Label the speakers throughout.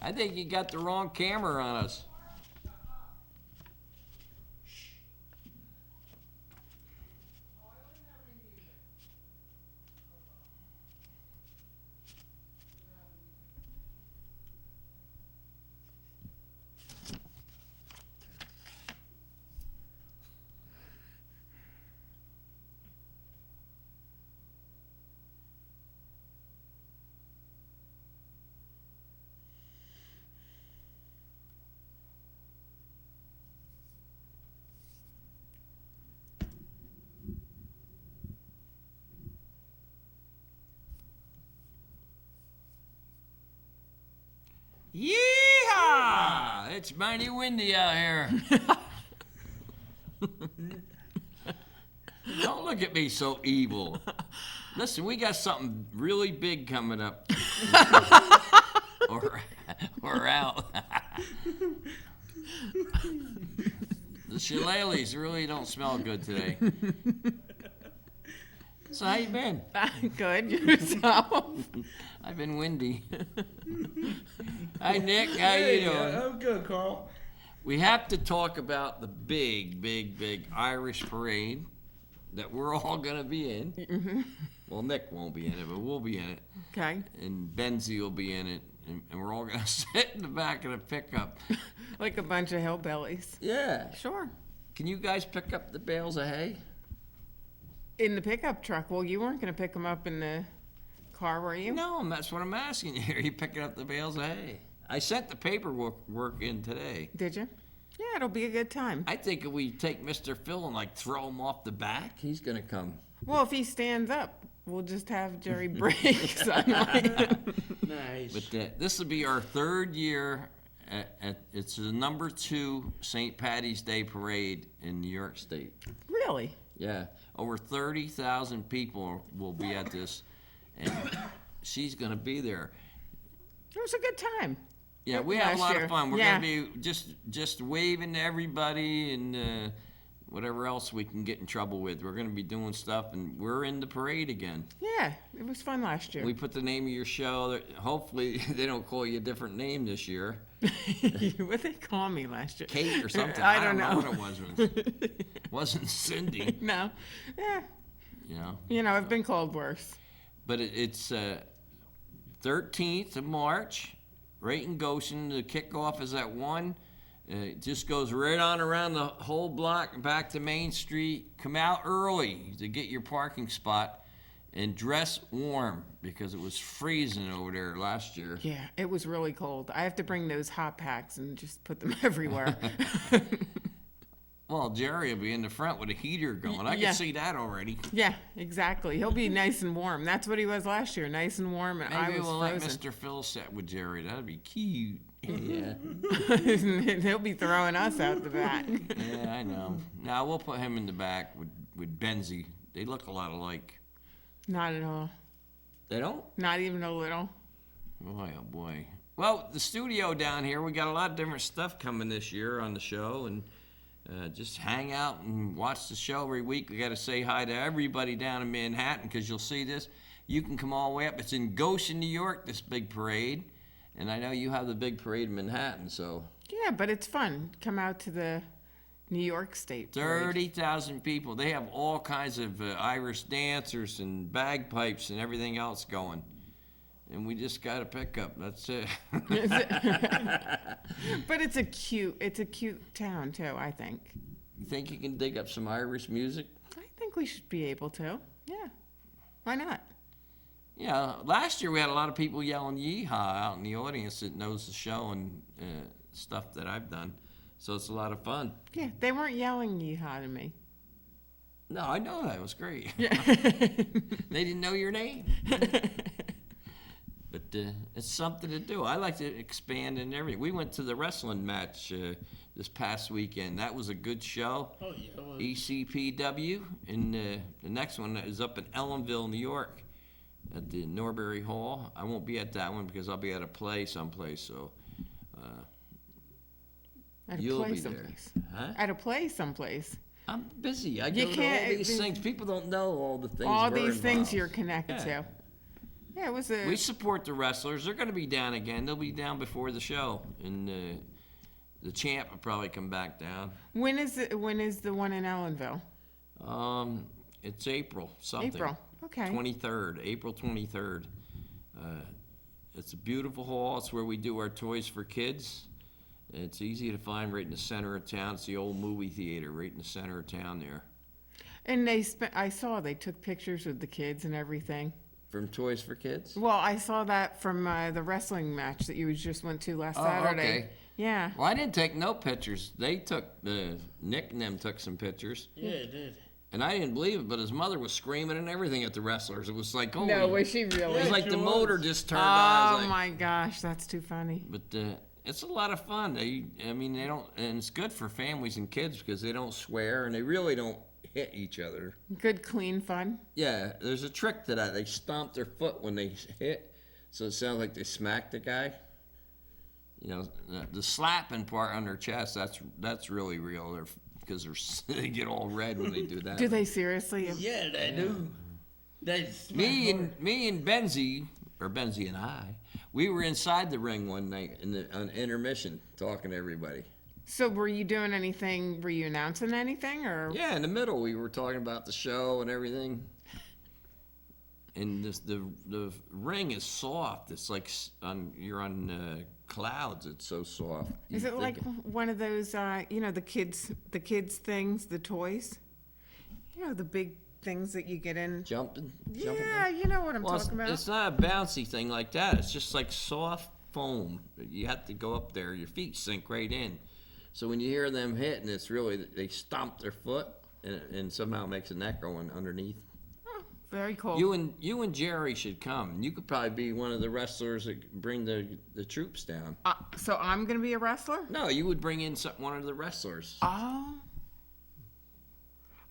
Speaker 1: I think you got the wrong camera on us. Yeehaw! It's mighty windy out here. Don't look at me so evil. Listen, we got something really big coming up. or out. The shillelaghs really don't smell good today. So how you been?
Speaker 2: Good. Yourself?
Speaker 1: I've been windy. Hi, Nick. How you doing?
Speaker 3: I'm good, Carl.
Speaker 1: We have to talk about the big Irish parade that we're all going to be in.
Speaker 2: Mm-hmm.
Speaker 1: Well, Nick won't be in it, but we'll be in it.
Speaker 2: Okay.
Speaker 1: And Benzie will be in it. And we're all going to sit in the back of the pickup.
Speaker 2: Like a bunch of hillbillies.
Speaker 1: Yeah.
Speaker 2: Sure.
Speaker 1: Can you guys pick up the bales of hay?
Speaker 2: In the pickup truck. Well, you weren't going to pick them up in the car, were you?
Speaker 1: No, that's what I'm asking you. Are you picking up the bales of hay? I sent the paperwork in today.
Speaker 2: Did you? Yeah, it'll be a good time.
Speaker 1: I think if we take Mr. Phil and like throw him off the back, he's going to come.
Speaker 2: Well, if he stands up, we'll just have Jerry break sunlight.
Speaker 3: Nice.
Speaker 1: But this will be our third year. It's the number 2 St. Patty's Day parade in New York State.
Speaker 2: Really?
Speaker 1: Yeah, over 30,000 people will be at this, and she's going to be there.
Speaker 2: It was a good time.
Speaker 1: Yeah, we have a lot of fun. We're
Speaker 2: Yeah.
Speaker 1: going to be just waving to everybody and whatever else we can get in trouble with. We're going to be doing stuff, and we're in the parade again.
Speaker 2: Yeah, it was fun last year.
Speaker 1: We put the name of your show. Hopefully, they don't call you a different name this year.
Speaker 2: What they call me last year?
Speaker 1: Kate or something.
Speaker 2: I don't know.
Speaker 1: what it was. Wasn't Cindy.
Speaker 2: No. Yeah.
Speaker 1: You know.
Speaker 2: I've been called worse.
Speaker 1: But it's 13th of March, right in Goshen. The kickoff is at 1. It just goes right on around the whole block and back to Main Street. Come out early to get your parking spot and dress warm because it was freezing over there last year.
Speaker 2: Yeah, it was really cold. I have to bring those hot packs and just put them everywhere.
Speaker 1: Well, Jerry will be in the front with a heater going. I
Speaker 2: Yeah.
Speaker 1: can see that already.
Speaker 2: Yeah, exactly. He'll be nice and warm. That's what he was last year, nice and warm, and
Speaker 1: Maybe
Speaker 2: I was
Speaker 1: we'll
Speaker 2: frozen.
Speaker 1: let Mr. Phil sit with Jerry. That'd be cute. Yeah.
Speaker 2: He'll be throwing us out the back.
Speaker 1: Yeah, I know. Now we'll put him in the back with Benzie. They look a lot alike.
Speaker 2: Not at all.
Speaker 1: They don't?
Speaker 2: Not even a little.
Speaker 1: Boy, oh boy. Well, the studio down here, we got a lot of different stuff coming this year on the show, and just hang out and watch the show every week. We got to say hi to everybody down in Manhattan because you'll see this. You can come all the way up. It's in Goshen, New York, this big parade. And I know you have the big parade in Manhattan, so.
Speaker 2: Yeah, but it's fun. Come out to the New York State parade.
Speaker 1: 30,000 people. They have all kinds of Irish dancers and bagpipes and everything else going. And we just got a pickup. That's it.
Speaker 2: But it's a cute town too, I think.
Speaker 1: You think you can dig up some Irish music?
Speaker 2: I think we should be able to. Yeah. Why not?
Speaker 1: Yeah, last year we had a lot of people yelling yeehaw out in the audience that knows the show and stuff that I've done. So it's a lot of fun.
Speaker 2: Yeah, they weren't yelling yeehaw to me.
Speaker 1: No, I know that. It was great.
Speaker 2: Yeah.
Speaker 1: They didn't know your name. But it's something to do. I like to expand in everything. We went to the wrestling match this past weekend. That was a good show.
Speaker 3: Oh, yeah. Well,
Speaker 1: ECPW. And the next one is up in Ellenville, New York at the Norbury Hall. I won't be at that one because I'll be at a play someplace. So
Speaker 2: At a
Speaker 1: you'll
Speaker 2: play
Speaker 1: be there.
Speaker 2: someplace.
Speaker 1: Huh?
Speaker 2: At a play someplace.
Speaker 1: I'm busy. I
Speaker 2: You
Speaker 1: go to
Speaker 2: can't-
Speaker 1: all these things. People don't know all the things.
Speaker 2: All
Speaker 1: we're
Speaker 2: things
Speaker 1: involved.
Speaker 2: you're connected
Speaker 1: Yeah.
Speaker 2: to. Yeah, it was
Speaker 1: we support the wrestlers. They're going to be down again. They'll be down before the show, and the champ will probably come back down.
Speaker 2: When is the one in Ellenville?
Speaker 1: It's April something.
Speaker 2: April. Okay.
Speaker 1: 23rd, April 23rd. It's a beautiful hall. It's where we do our Toys for Kids. It's easy to find right in the center of town. It's the old movie theater right in the center of town there.
Speaker 2: And I saw they took pictures with the kids and everything.
Speaker 1: From Toys for Kids?
Speaker 2: Well, I saw that from the wrestling match that you just went to last Saturday.
Speaker 1: Okay.
Speaker 2: Yeah.
Speaker 1: Well, I didn't take no pictures. They took, Nick and them took some pictures.
Speaker 3: Yeah, it did.
Speaker 1: And I didn't believe it, but his mother was screaming and everything at the wrestlers. It was like, oh.
Speaker 2: No, was she really?
Speaker 1: It was like
Speaker 3: she
Speaker 1: the
Speaker 3: was.
Speaker 1: motor just turned on.
Speaker 2: Oh
Speaker 1: Like,
Speaker 2: my gosh, that's too funny.
Speaker 1: But it's a lot of fun. They don't, and it's good for families and kids because they don't swear and they really don't hit each other.
Speaker 2: Good, clean fun.
Speaker 1: Yeah, there's a trick to that. They stomp their foot when they hit, so it sounds like they smack the guy. You know, the slapping part on their chest, that's really real. Because they get all red when they do that.
Speaker 2: Do they seriously?
Speaker 3: Yeah, they do. They
Speaker 1: Me and Benzie and I, we were inside the ring one night on intermission talking to everybody.
Speaker 2: So were you doing anything? Were you announcing anything, or?
Speaker 1: Yeah, in the middle we were talking about the show and everything. And the ring is soft. It's like you're on clouds. It's so soft.
Speaker 2: Is it like one of those, the kids things, the toys? You know, the big things that you get in.
Speaker 1: Jumping?
Speaker 2: Yeah, you know what I'm talking about.
Speaker 1: It's not a bouncy thing like that. It's just like soft foam. You have to go up there. Your feet sink right in. So when you hear them hitting, it's really, they stomp their foot and somehow it makes an echo underneath.
Speaker 2: Oh, very cool.
Speaker 1: You and Jerry should come. You could probably be one of the wrestlers that bring the troops down.
Speaker 2: So I'm going to be a wrestler?
Speaker 1: No, you would bring in one of the wrestlers.
Speaker 2: Oh.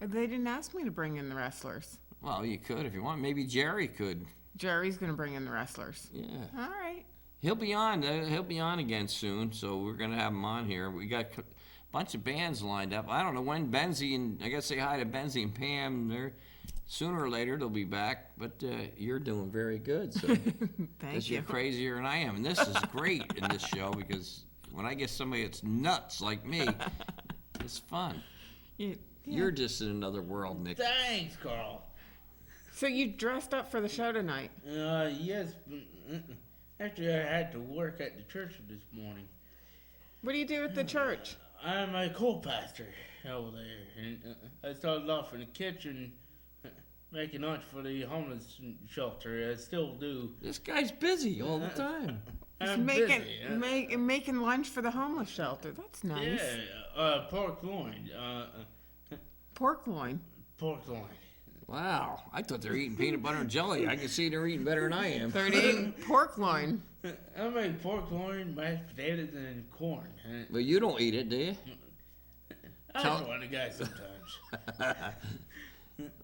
Speaker 2: They didn't ask me to bring in the wrestlers.
Speaker 1: Well, you could if you want. Maybe Jerry could.
Speaker 2: Jerry's going to bring in the wrestlers.
Speaker 1: Yeah.
Speaker 2: All right.
Speaker 1: He'll be on. He'll be on again soon, so we're gonna have him on here. We got a bunch of bands lined up. I don't know when Benzie and I gotta say hi to Benzie and Pam. They're sooner or later they'll be back. But you're doing very good. So
Speaker 2: Thank you.
Speaker 1: you're crazier than I am, and this is great in this show because when I get somebody that's nuts like me, it's fun.
Speaker 2: Yeah.
Speaker 1: You're just in another world, Nick.
Speaker 3: Thanks, Carl.
Speaker 2: So you dressed up for the show tonight?
Speaker 3: Yes. Actually, I had to work at the church this morning.
Speaker 2: What do you do at the church?
Speaker 3: I'm a co-pastor over there. And I started off in the kitchen making lunch for the homeless shelter. I still do.
Speaker 1: This guy's busy all the time.
Speaker 3: I'm busy.
Speaker 2: Making lunch for the homeless shelter. That's nice.
Speaker 3: Yeah, pork loin.
Speaker 2: Pork loin.
Speaker 3: Pork loin.
Speaker 1: Wow, I thought they were eating peanut butter and jelly. I can see they're eating better than I am.
Speaker 2: They're eating pork loin.
Speaker 3: I make pork loin, mashed potatoes, and corn.
Speaker 1: But you don't eat it, do you?
Speaker 3: I join the guy sometimes.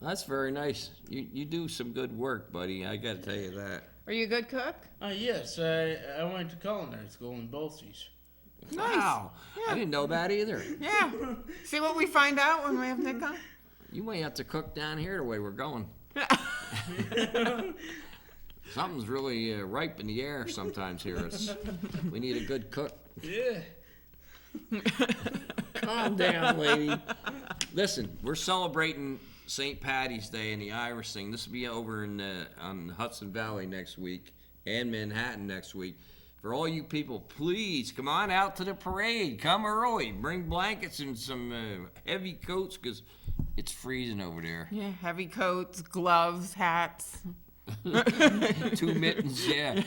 Speaker 1: That's very nice. You do some good work, buddy. I got to tell you that.
Speaker 2: Are you a good cook?
Speaker 3: Yes, I went to culinary school in Bolsey's.
Speaker 2: Nice.
Speaker 1: Wow,
Speaker 2: Yeah.
Speaker 1: I didn't know that either.
Speaker 2: Yeah. See what we find out when we have Nick on?
Speaker 1: You may have to cook down here the way we're going. Something's really ripe in the air sometimes here. We need a good cook.
Speaker 3: Yeah.
Speaker 1: Calm down, lady. Listen, we're celebrating St. Patty's Day and the Irish thing. This will be over on Hudson Valley next week and Manhattan next week. For all you people, please come on out to the parade. Come early. Bring blankets and some heavy coats because it's freezing over there.
Speaker 2: Yeah, heavy coats, gloves, hats.
Speaker 1: 2 mittens, yeah.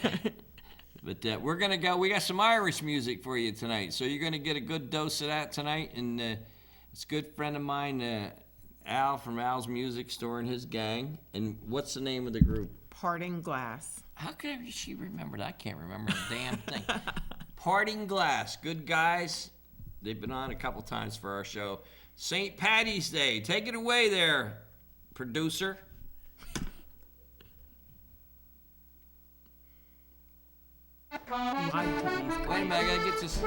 Speaker 1: But we're going to go. We got some Irish music for you tonight. So you're going to get a good dose of that tonight. And it's a good friend of mine, Al from Al's Music Store and his gang. And what's the name of the group?
Speaker 2: Parting Glass.
Speaker 1: How could she remember that? I can't remember a damn thing. Parting Glass. Good guys. They've been on a couple times for our show. St. Patty's Day. Take it away there, producer.
Speaker 2: Live TV's
Speaker 1: Wait a minute, I gotta get this.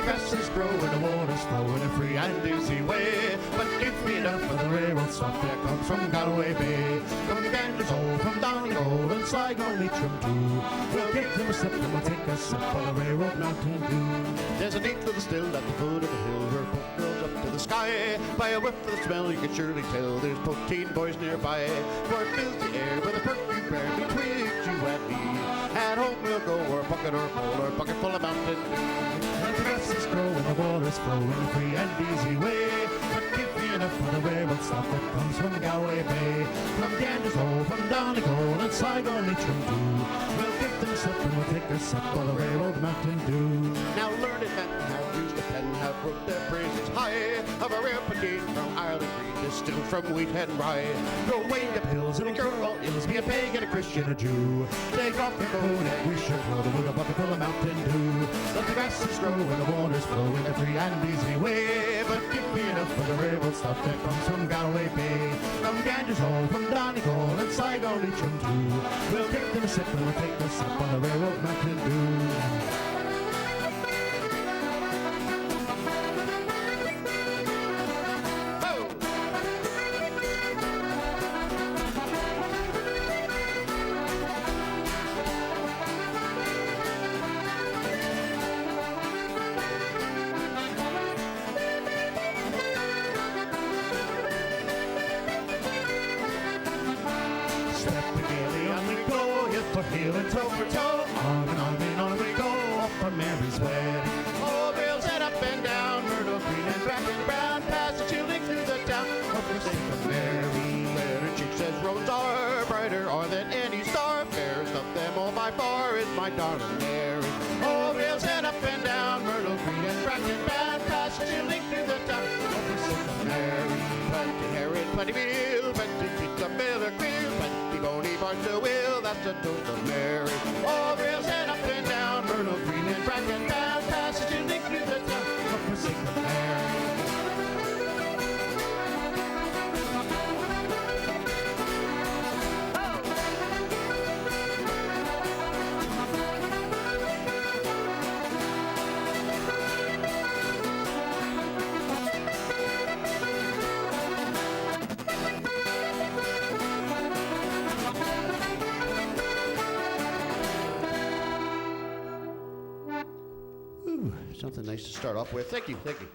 Speaker 4: the grasses grow and the waters flow in a free and easy way. But give me enough for the railroad stop that comes from Galloway Bay. From Gander's Hole, from Donegal, and Sligo, Leitrim too. We'll give them a sip and we'll take a sip on the railroad Mountain Dew. There's a neat little still at the foot of the hill where poke goes up to the sky. By a whiff of the smell you can surely tell there's poteen boys nearby. For it fills the air with a perfume rare betwixt you and me. At home we'll go or bucket or bowl or bucket full of Mountain Dew. And the grasses grow and the waters flow in a free and easy way. But give me enough for the railroad stop that comes from Galway Bay. From Gander's Hole, from Donegal, and Sligo, Leitrim too. We'll give them a sip and we'll take a sip on the railroad Mountain Dew. Now learned men have used a pen, have wrote their praises high of a rare poteen from Ireland green, distilled from wheat and rye. Go way up hills and cure all ills, be a pagan, a Christian, a Jew. Take off your coat and we should float with a bucket full of Mountain Dew. Let the grasses grow and the waters flow in a free and easy way. But give me enough for the railroad stuff that comes from Galway Bay. From Gander's Hole, from Donegal, and Sligo, Leitrim too. We'll give them a sip and we'll take a sip on the railroad Mountain Dew. Heel and toe for toe, on and on we go, up from Mary's Way. Oh, rails head up and down, Myrtle green and black and brown, past the shielding through the town, up for St. Mary. Where her cheek says roads are brighter are than any star, fairest of them all by far is my darling Mary. Oh, rails head up and down, Myrtle green and black and brown, past the shielding through the town, up for St. Mary. Plenty Herod, plenty meal, plenty pizza, miller queer, plenty bony barns to wheel, that's a toast of Mary. All rails head up and down, Myrtle green and black and brown, passage and link through the town, up for St. Mary. Something nice to start off with. Thank you, thank you.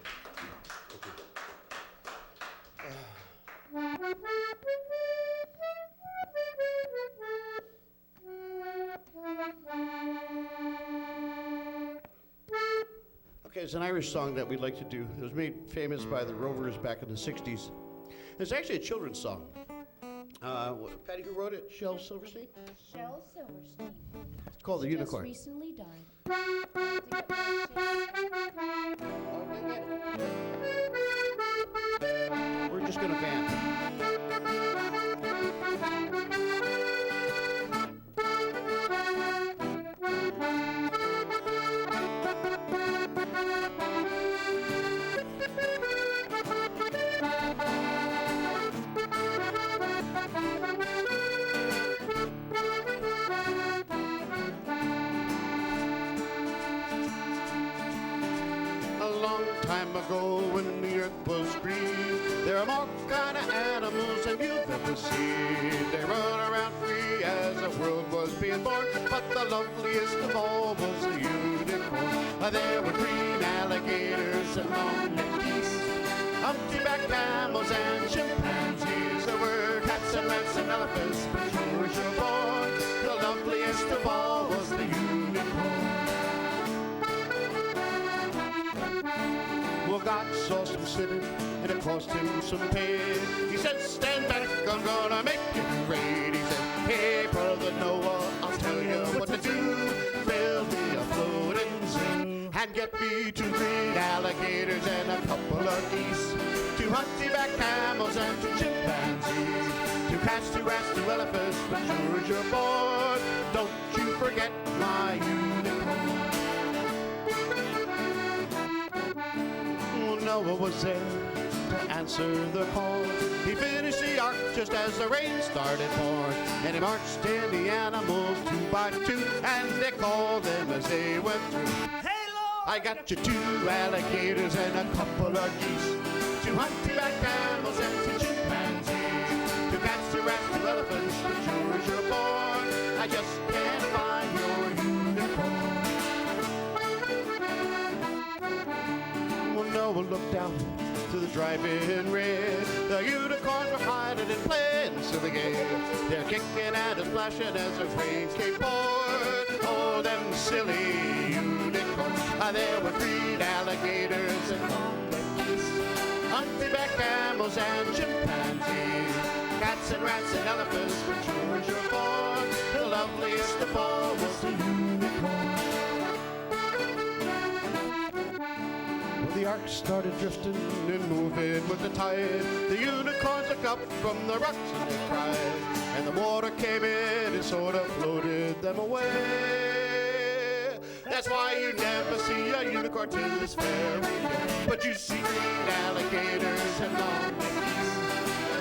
Speaker 4: Okay, it's an Irish song that we'd like to do. It was made famous by the Rovers back in the 60s. It's actually a children's song. Patty, who wrote it? Shel Silverstein?
Speaker 5: Shel Silverstein.
Speaker 4: It's called The Unicorn.
Speaker 5: Just recently died.
Speaker 4: We're just going to vamp. Time ago when the earth was green, there are more kind of animals than you've ever seen. They run around free as the world was being born, but the loveliest of all was the unicorn. There were green alligators and long-necked geese, humpty-backed camels and chimpanzees. There were cats and rats and elephants, but you were sure born. The loveliest of all was the unicorn. Well, God saw some slipping, and it cost him some pain. He said, stand back, I'm gonna make it rain. He said, hey, brother Noah, I'll tell you what to do. Build me a floating zoo, and get me 2 green alligators and a couple of geese, 2 hunchback camels and 2 chimpanzees, 2 cats, 2 rats, 2 elephants, but George, you're born. Don't you forget my unicorn. Noah was there to answer the call. He finished the ark just as the rain started pouring, and he marched in the animals 2 by 2, and they called them as they went through.
Speaker 6: Hey, Lord!
Speaker 4: I got you 2 alligators and a couple of geese, 2 hunchback camels and 2 chimpanzees, 2 cats, 2 rats, 2 elephants, but sure as you're born, I just can't find your unicorn. Well, Noah looked out to the drive-in red. The unicorns were hiding and playing silly games. They're kicking and splashing as the rain came poured. Oh, them silly unicorns. There were green alligators and monkeys, hunchback camels and chimpanzees, cats and rats and elephants, but sure as you're born, the loveliest of all was the unicorn. Well, the ark started drifting and moving with the tide. The unicorns looked up from the rocks and they cried, and the water came in and sort of floated them away. That's why you never see a unicorn till this very day. But you see green alligators and monkeys,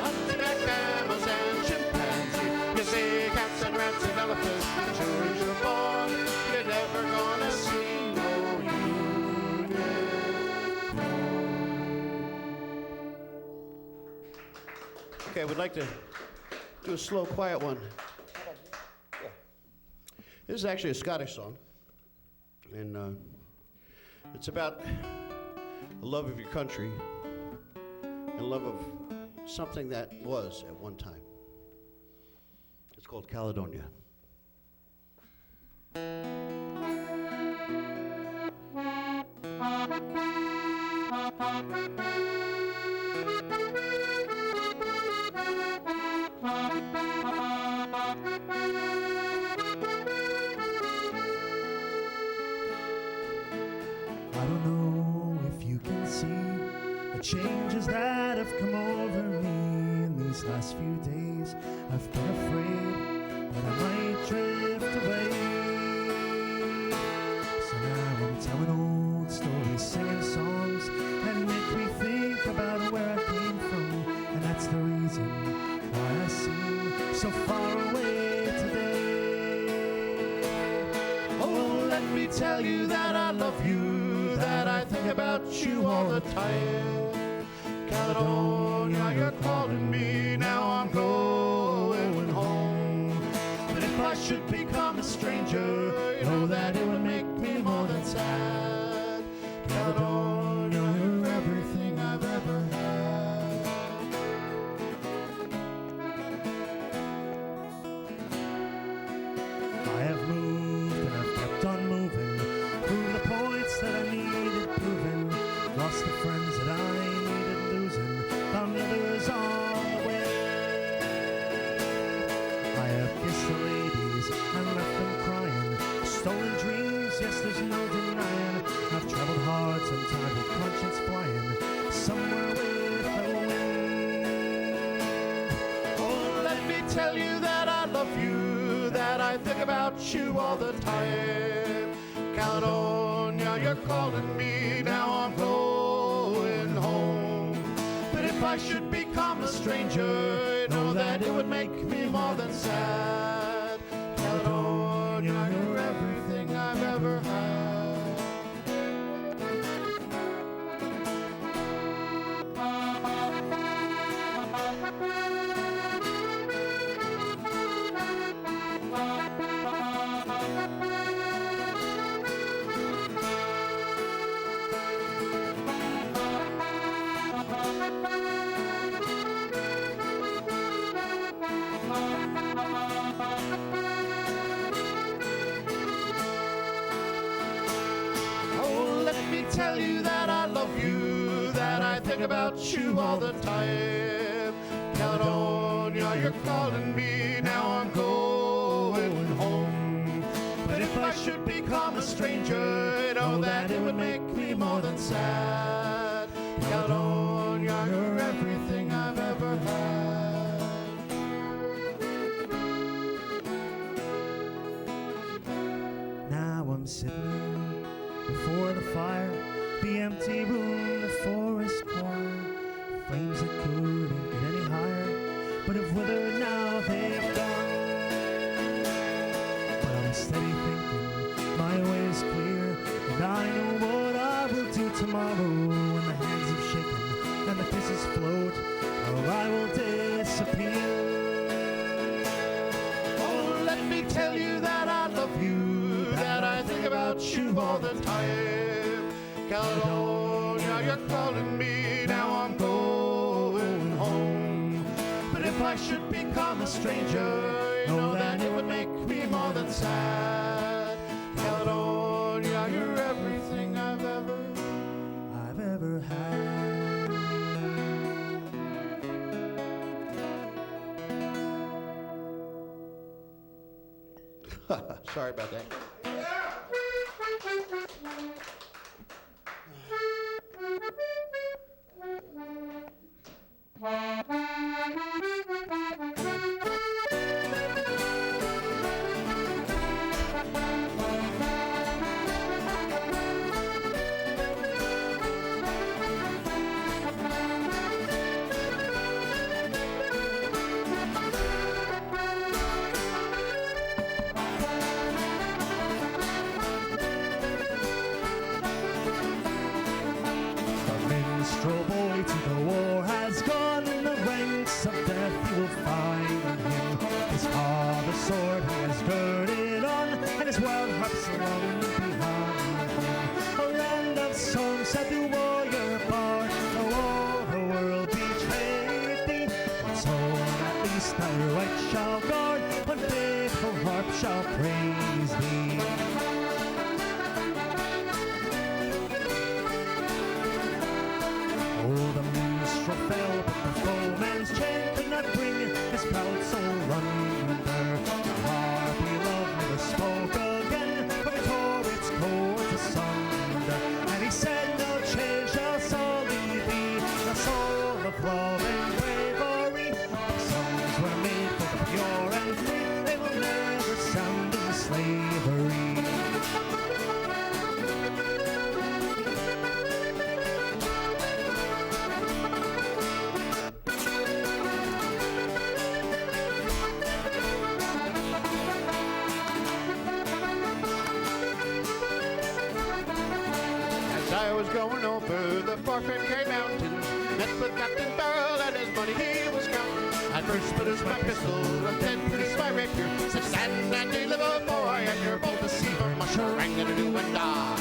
Speaker 4: hunchback camels and chimpanzees. You see cats and rats and elephants, but sure as you're born, you're never gonna see no unicorn. Okay, we'd like to do a slow, quiet one. This is actually a Scottish song. And it's about the love of your country and love of something that was at one time. It's called Caledonia.
Speaker 5: I don't know if you can see the changes that have come over me in these last few days. I've been afraid that I might drift away. So now I'm telling old stories, singing songs that make me think about where I came from. And that's the reason why I seem so far away today. Oh, let me tell you that I love you, that I think about you all the time. Caledonia, you're calling me, now I'm going home. But if I should become a stranger, know that it would make me more than sad. Caledonia, you're everything I've ever had. I have moved and I've kept on moving, proved the points that I needed proving, lost the friends that I needed losing, found others on the way. I have kissed the ladies and left them crying, stolen dreams, yes, there's no denying. I've traveled hard, sometimes with conscience flying, somewhere with the wind. Oh, let me tell you that I love you, that I think about you all the time. Caledonia, you're calling me, now I'm going home. But if I should become a stranger, know that it would make me more than sad. Caledonia, you're everything I've ever had. Oh, let me tell you that I love you, that I think about you all the time. Caledonia, you're calling me, now I'm going home. But if I should become a stranger, know that it would make me more than sad. Caledonia, you're everything I've ever had. Now I'm sitting before the fire, the empty room, the forest choir, flames that couldn't get any higher, but have withered now, they've gone. But I'm steady thinking, my way is clear, and I know more
Speaker 4: you're calling me, now I'm going home. But if I should become a stranger, you know that it would make me more than sad. Caledonia, you're everything I've ever
Speaker 5: had.
Speaker 4: Sorry about that.
Speaker 5: Minstrel boy to the war has gone. In the ranks of death you will find him. His father's sword he has girded on, and his wild harp slung behind him. A land of song said the warrior bard, though all the world betrayed thee. Once home at least thy right shall guard, one faithful harp shall praise thee. Oh, the minstrel fell, but the foeman's chain could not bring his proud soul under. The harp he loved never spoke again, but it tore its chords asunder. And he said, no chain shall sully thee, the soul of love and bravery. The songs were made for the pure and free, they will never sound in slavery.
Speaker 4: I was going over the Forfeit Mountain, met with Captain Farrell and his money he was counting. At first produced my pistol, and then produced my rapier. Said, stand and deliver, boy, and you're bold deceiver. Musherang and a do and da.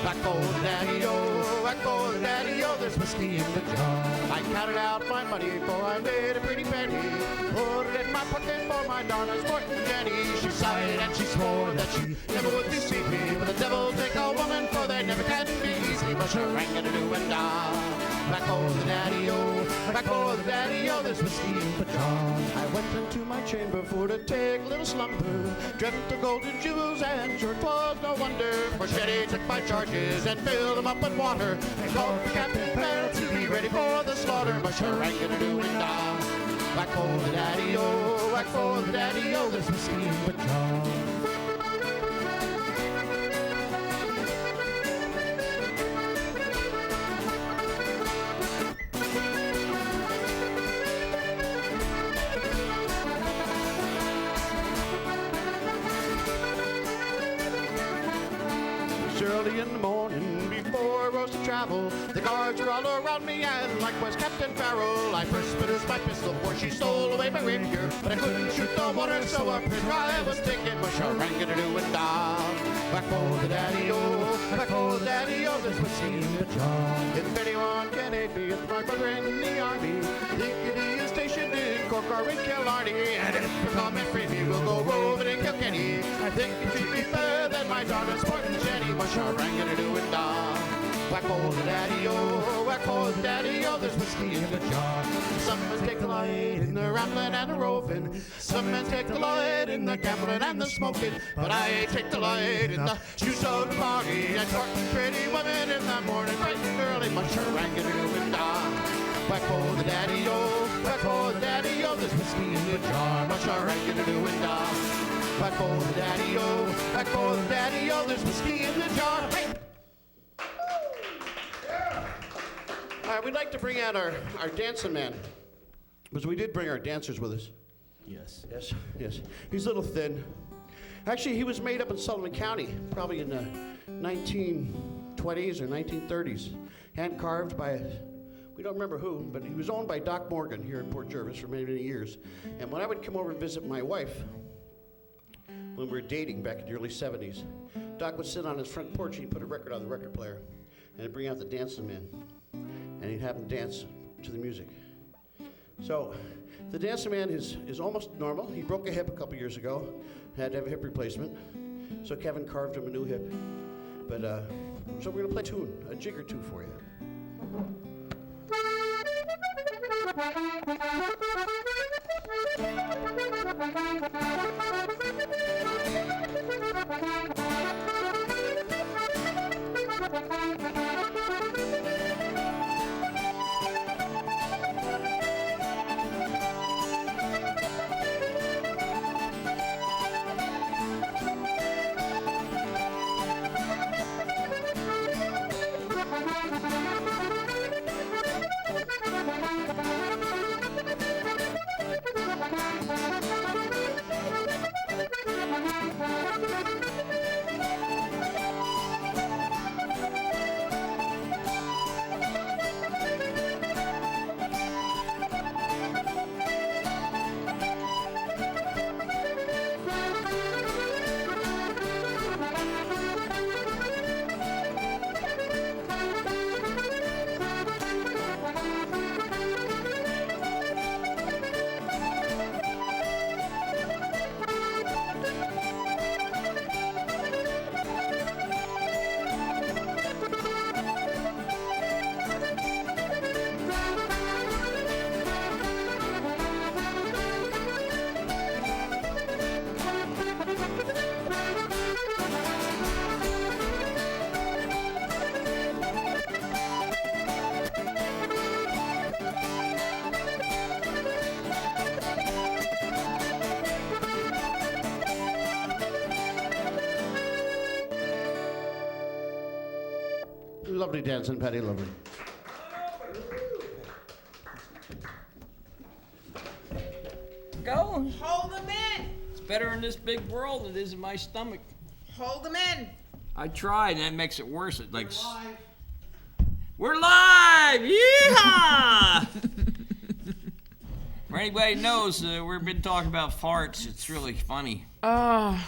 Speaker 4: Back for the daddy-o, back for the daddy-o, there's whiskey in the jar. I counted out my money, for I made a pretty penny. Put it in my pocket for my darling sporting Jenny. She sighed and she swore that she never would deceive me. But the devil take a woman, for they never can be easy. Musherang and a do and da. Back for the daddy-o, back for the daddy-o, there's whiskey in the jar. I went into my chamber for to take a little slumber. Dreamt of golden jewels, and sure 'twas no wonder. For Shetty took my charges and filled them up with water. And called for Captain Farrell to be ready for the slaughter. Musherang and a do and da. Back for the daddy-o, back for the daddy-o, there's whiskey in the jar. Early in the morning, before I rose to travel, the guards were all around me, and likewise Captain Farrell. I first produced my pistol, for she stole away my rapier, but I couldn't shoot the water, so a prisoner I was taken. Musherang and a do and da. Back for the daddy-o, back for the daddy-o, there's whiskey in the jar. If anyone can aid me, it's my brother in the army. Dickety is stationed in Cork or in Killarney, and if you come and free me, we'll go roving in Kilkenny. I think you treat me better than my darling sporting Jenny. Musherang and a do and da. Back for the daddy-o, back for the daddy-o, there's whiskey in the jar. Some men take delight in the rambling and the roving. Some men take delight in the gambling and the smoking. But I take delight in the juice of the party and talking pretty women in the morning, bright and early. Musherang and a do and da. Back for the daddy-o, back for the daddy-o, there's whiskey in the jar. Musherang and a do and da. Back for the daddy-o, back for the daddy-o, there's whiskey in the jar. Hey! All right, we'd like to bring out our dancing man, because we did bring our dancers with us.
Speaker 5: Yes.
Speaker 4: Yes, yes. He's a little thin. Actually, he was made up in Sullivan County, probably in the 1920s or 1930s. Hand carved by, we don't remember who, but he was owned by Doc Morgan here in Port Jervis for many, many years. And when I would come over and visit my wife, when we were dating back in the early 70s, Doc would sit on his front porch and he'd put a record on the record player and he'd bring out the dancing man. and he'd have them dance to the music. So the Dancing Man is almost normal. He broke a hip a couple years ago, had to have a hip replacement. So Kevin carved him a new hip. But so we're gonna play a jig or two for you. Lovely dancing, Patty, lovely.
Speaker 1: Go.
Speaker 2: Hold them in.
Speaker 1: It's better in this big world than it is in my stomach.
Speaker 2: Hold them in.
Speaker 1: I tried, and that makes it worse. It like we're live. Yeehaw! For anybody who knows, we've been talking about farts. It's really funny.
Speaker 2: Oh.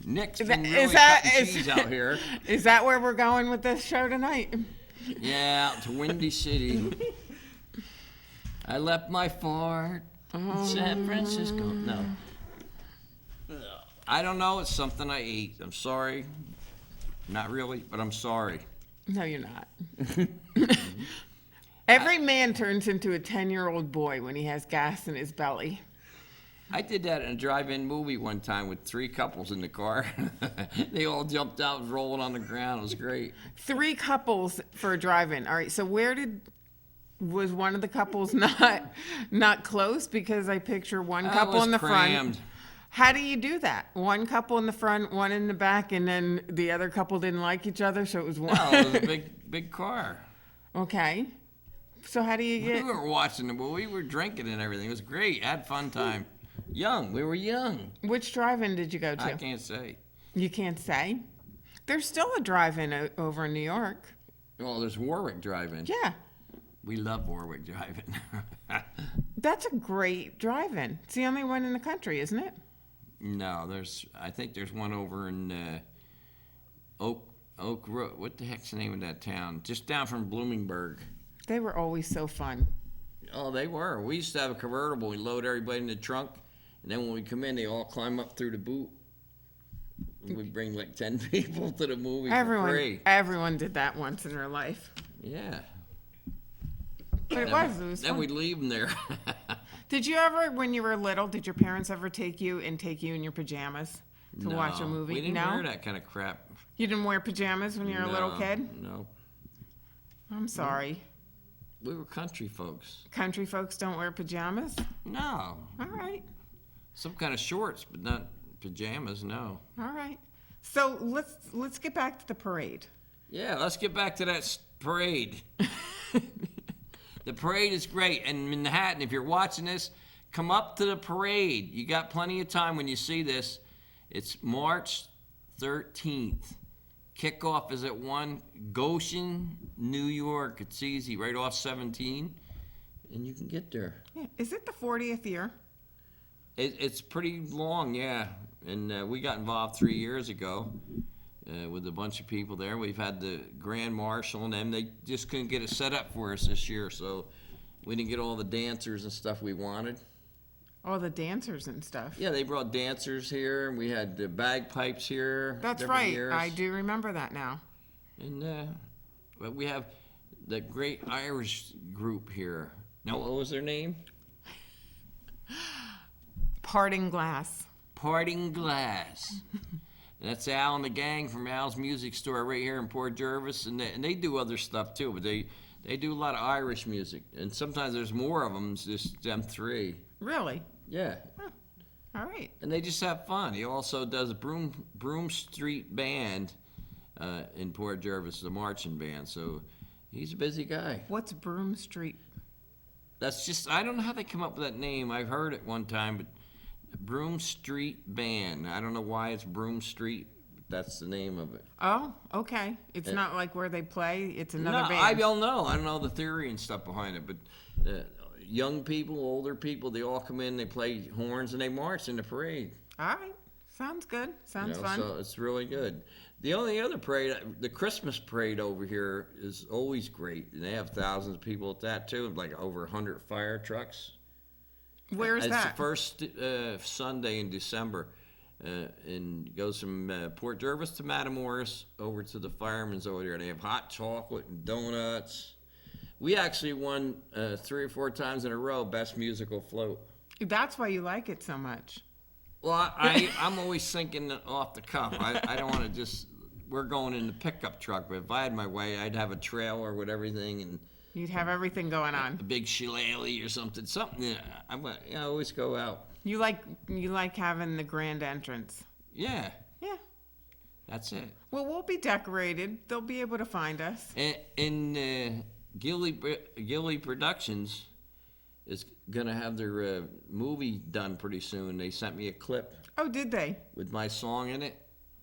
Speaker 1: Nick's
Speaker 2: Is
Speaker 1: been
Speaker 2: that-
Speaker 1: really
Speaker 2: is that-
Speaker 1: cutting
Speaker 2: is-
Speaker 1: cheese out here.
Speaker 2: Is that where we're going with this show tonight?
Speaker 1: Yeah, out to Windy City. I left my fart in San Francisco. No. I don't know. It's something I ate. I'm sorry. Not really, but I'm sorry.
Speaker 2: No, you're not. Every man turns into a 10-year-old boy when he has gas in his belly.
Speaker 1: I did that in a drive-in movie one time with 3 couples in the car. They all jumped out, was rolling on the ground. It was great.
Speaker 2: 3 couples for a drive-in. All right, so was one of the couples not close? Because I picture one
Speaker 1: It
Speaker 2: couple
Speaker 1: was
Speaker 2: in the
Speaker 1: crammed.
Speaker 2: front. How do you do that? One couple in the front, one in the back, and then the other couple didn't like each other, so it was one.
Speaker 1: Well, it was a big car.
Speaker 2: Okay. So how do you
Speaker 1: We
Speaker 2: get?
Speaker 1: were watching the movie. We were drinking and everything. It was great. Had fun time. Young. We were young.
Speaker 2: Which drive-in did you go to?
Speaker 1: I can't say.
Speaker 2: You can't say. There's still a drive-in over in New York.
Speaker 1: Well, there's Warwick Drive-In.
Speaker 2: Yeah,
Speaker 1: We love Warwick Drive-In.
Speaker 2: that's a great drive-in. It's the only one in the country, isn't it?
Speaker 1: No, I think there's one over in Oak Road. What the heck's the name of that town? Just down from Bloomingburg.
Speaker 2: They were always so fun.
Speaker 1: Oh, they were. We used to have a convertible. We load everybody in the trunk, and then when we come in, they all climb up through the boot. We bring like 10 people to the movie for free.
Speaker 2: Everyone did that once in their life.
Speaker 1: Yeah.
Speaker 2: But it was
Speaker 1: Then
Speaker 2: fun.
Speaker 1: we'd leave them there.
Speaker 2: Did you ever, when you were little, did your parents ever take you in your pajamas to watch a
Speaker 1: No,
Speaker 2: movie?
Speaker 1: We didn't
Speaker 2: No?
Speaker 1: wear that kind of crap.
Speaker 2: You didn't wear pajamas when you were a little
Speaker 1: No,
Speaker 2: kid?
Speaker 1: No.
Speaker 2: I'm sorry.
Speaker 1: We were country folks.
Speaker 2: Country folks don't wear pajamas?
Speaker 1: No.
Speaker 2: All right.
Speaker 1: Some kind of shorts, but not pajamas, no.
Speaker 2: All right. So let's get back to the parade.
Speaker 1: Yeah, let's get back to that parade. The parade is great. And Manhattan, if you're watching this, come up to the parade. You got plenty of time when you see this. It's March 13th. Kickoff is at 1, Goshen, New York. It's easy, right off 17, and you can get there.
Speaker 2: Yeah. Is it the 40th year?
Speaker 1: It's pretty long, yeah. And we got involved 3 years ago. with a bunch of people there. We've had the Grand Marshal and them. They just couldn't get it set up for us this year, so we didn't get all the dancers and stuff we wanted.
Speaker 2: All the dancers and stuff.
Speaker 1: Yeah, they brought dancers here, and we had the bagpipes here.
Speaker 2: That's
Speaker 1: different
Speaker 2: right.
Speaker 1: years.
Speaker 2: I do remember that now.
Speaker 1: And but we have the great Irish group here. Now, what was their name?
Speaker 2: Parting Glass.
Speaker 1: Parting Glass. And that's Al and the gang from Al's Music Store right here in Port Jervis, and they do other stuff too, but they do a lot of Irish music, and sometimes there's more of them, just them three.
Speaker 2: Really?
Speaker 1: Yeah.
Speaker 2: Huh. All right.
Speaker 1: And they just have fun. He also does a Broom Street Band in Port Jervis, the marching band, so he's a busy guy.
Speaker 2: What's Broom Street?
Speaker 1: That's just, I don't know how they come up with that name. I've heard it one time, but Broom Street Band. I don't know why it's Broom Street, but that's the name of it.
Speaker 2: Oh, okay. It's not like where they play. It's another
Speaker 1: No,
Speaker 2: band.
Speaker 1: I don't know. I don't know the theory and stuff behind it, but young people, older people, they all come in, they play horns, and they march in the parade.
Speaker 2: All right. Sounds good. Sounds fun.
Speaker 1: So it's really good. The only other parade, the Christmas parade over here is always great, and they have thousands of people at that too, like over 100 fire trucks.
Speaker 2: Where's
Speaker 1: It's
Speaker 2: that?
Speaker 1: the first Sunday in December, and goes from Port Jervis to Matamoros over to the firemen's over there. They have hot chocolate and donuts. We actually won 3 or 4 times in a row best musical float.
Speaker 2: That's why you like it so much.
Speaker 1: Well, I'm always thinking off the cuff. I don't want to just. We're going in the pickup truck, but if I had my way, I'd have a trailer with everything and
Speaker 2: You'd have everything going on.
Speaker 1: a big shillelagh or something. Something. I always go out.
Speaker 2: You like having the grand entrance.
Speaker 1: Yeah,
Speaker 2: Yeah.
Speaker 1: that's it.
Speaker 2: Well, we'll be decorated. They'll be able to find us.
Speaker 1: And Gilly Productions is gonna have their movie done pretty soon. They sent me a clip
Speaker 2: Oh, did they?
Speaker 1: with my song in it.